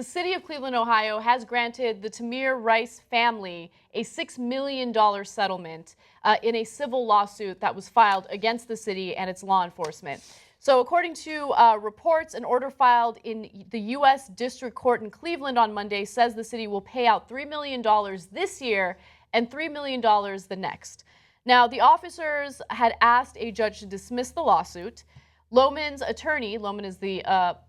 the city of Cleveland, Ohio has granted the Tamir Rice family a $6 million settlement in a civil lawsuit that was filed against the city and its law enforcement. So according to reports, an order filed in the U.S. District Court in Cleveland on Monday says the city will pay out $3 million this year and $3 million the next. Now, the officers had asked a judge to dismiss the lawsuit. Lohman's attorney, Lohman is the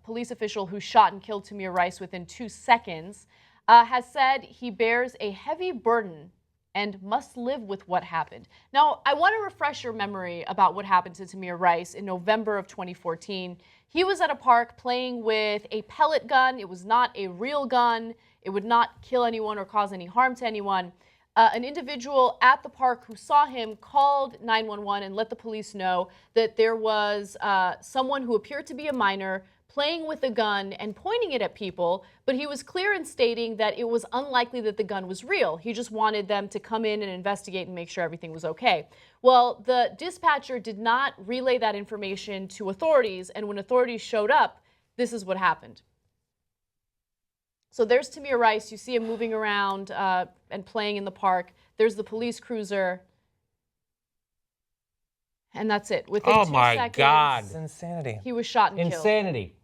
police official who shot and killed Tamir Rice within 2 seconds, has said he bears a heavy burden and must live with what happened. Now, I want to refresh your memory about what happened to Tamir Rice in November of 2014. He was at a park playing with a pellet gun. It was not a real gun. It would not kill anyone or cause any harm to anyone. An individual at the park who saw him called 911 and let the police know that there was someone who appeared to be a minor playing with a gun and pointing it at people, but he was clear in stating that it was unlikely that the gun was real. He just wanted them to come in and investigate and make sure everything was okay. Well, the dispatcher did not relay that information to authorities, and when authorities showed up, this is what happened. So there's Tamir Rice. You see him moving around and playing in the park. There's the police cruiser. And that's it. Within 2 seconds, my God. It's insanity. He was shot and killed. Insanity.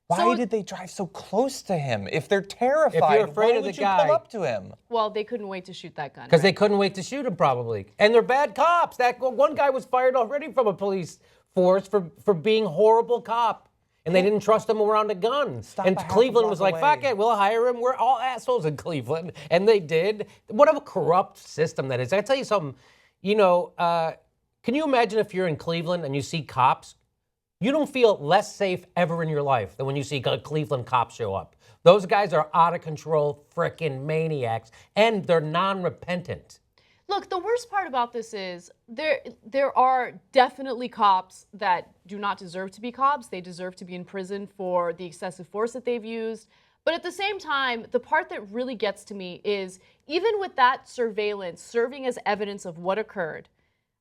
Why did they drive so close to him? If they're terrified, If you're afraid why of the would you guy. pull up to him? Well, they couldn't wait to shoot that gun. Because they couldn't wait to shoot him, probably. And they're bad cops. That one guy was fired already from a police force for being horrible cop. And they didn't trust him around a gun. And Cleveland was like, fuck it, we'll hire him. We're all assholes in Cleveland. And they did. What a corrupt system that is. I tell you something, you know, can you imagine if you're in Cleveland and you see cops? You don't feel less safe ever in your life than when you see Cleveland cops show up. Those guys are out of control freaking maniacs, and they're non-repentant. Look, the worst part about this is there are definitely cops that do not deserve to be cops. They deserve to be in prison for the excessive force that they've used. But at the same time, the part that really gets to me is even with that surveillance serving as evidence of what occurred,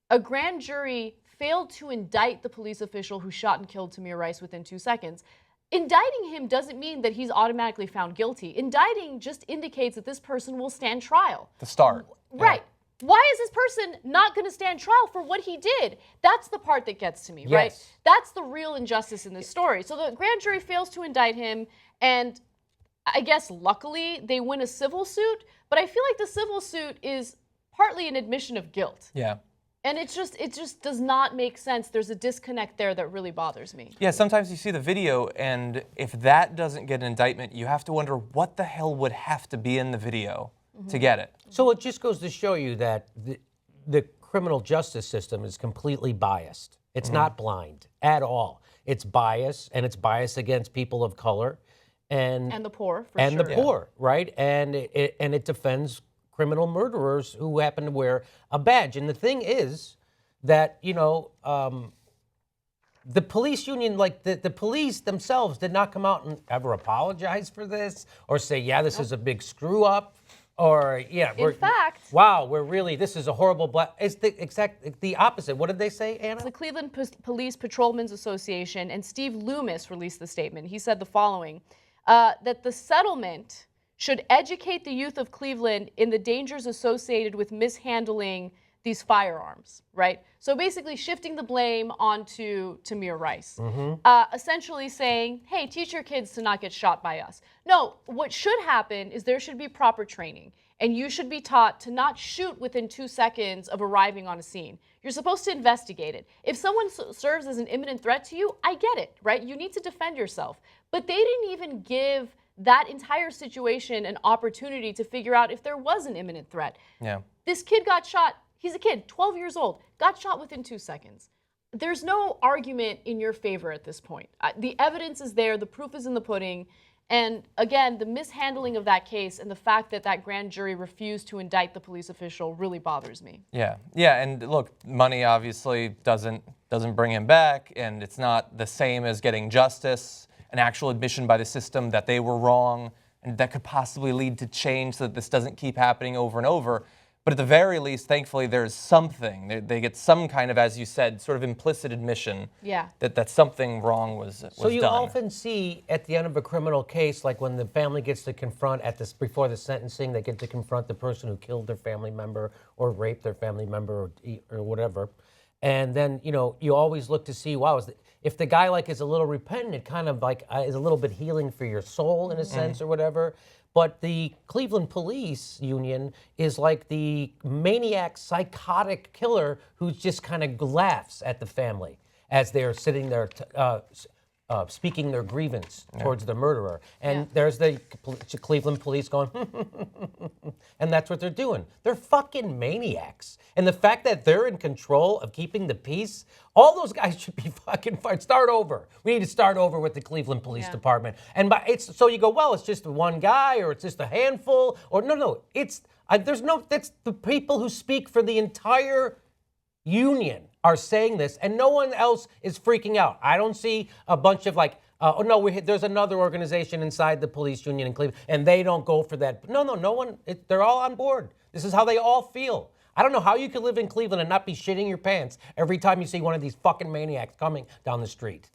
a grand jury failed to indict the police official who shot and killed Tamir Rice within 2 seconds. Indicting him doesn't mean that he's automatically found guilty. Indicting just indicates that this person will stand trial. The start. Right. Yeah. Why is this person not going to stand trial for what he did? That's the part that gets to me, Yes. right? That's the real injustice in this story. So the grand jury fails to indict him, and I guess luckily they win a civil suit, but I feel like the civil suit is partly an admission of guilt. Yeah. And it just does not make sense. There's a disconnect there that really bothers me. Yeah, sometimes you see the video, and if that doesn't get an indictment, you have to wonder what the hell would have to be in the video to get it. So it just goes to show you that the criminal justice system is completely biased. It's not blind at all. It's biased, and it's biased against people of color. And the poor, for and sure. the poor, right? And it defends criminal murderers who happen to wear a badge. And the thing is that, you know, the police union, like the police themselves did not come out and ever apologize for this or say, yeah, this is a big screw up. Or, yeah, in fact, wow, this is a horrible it's the opposite. What did they say, Anna? The Cleveland Police Patrolmen's Association and Steve Loomis released the statement. He said the following, that the settlement should educate the youth of Cleveland in the dangers associated with mishandling these firearms, right? So basically shifting the blame onto Tamir Rice. Essentially saying, hey, teach your kids to not get shot by us. No, what should happen is there should be proper training, and you should be taught to not shoot within 2 seconds of arriving on a scene. You're supposed to investigate it. If someone serves as an imminent threat to you, I get it, right? You need to defend yourself. But they didn't even give that entire situation an opportunity to figure out if there was an imminent threat. Yeah. This kid got shot. He's a kid, 12 years old, got shot within 2 seconds. There's no argument in your favor at this point. The evidence is there. The proof is in the pudding. And again, the mishandling of that case and the fact that that grand jury refused to indict the police official really bothers me. Yeah, and look, money obviously doesn't bring him back, and it's not the same as getting justice, an actual admission by the system that they were wrong, and that could possibly lead to change so that this doesn't keep happening over and over. But at the very least, thankfully, there's something. They get some kind of, as you said, sort of implicit admission that something wrong was done. So you often see at the end of a criminal case, like when the family gets to confront before the sentencing, they get to confront the person who killed their family member or raped their family member or whatever. And then, you always look to see, wow, if the guy is a little repentant, it kind of is a little bit healing for your soul in a sense or whatever. But the Cleveland Police Union is like the maniac, psychotic killer who just kind of laughs at the family as they're sitting there speaking their grievance towards the murderer. And there's the Cleveland Police going, and that's what they're doing. They're fucking maniacs. And the fact that they're in control of keeping the peace, all those guys should be fucking fired. Start over. We need to start over with the Cleveland Police Department. And so you go, well, it's just one guy or it's just a handful. Or no, that's the people who speak for the entire union are saying this, and no one else is freaking out. I don't see a bunch of there's another organization inside the police union in Cleveland, and they don't go for that. No one. They're all on board. This is how they all feel. I don't know how you could live in Cleveland and not be shitting your pants every time you see one of these fucking maniacs coming down the street.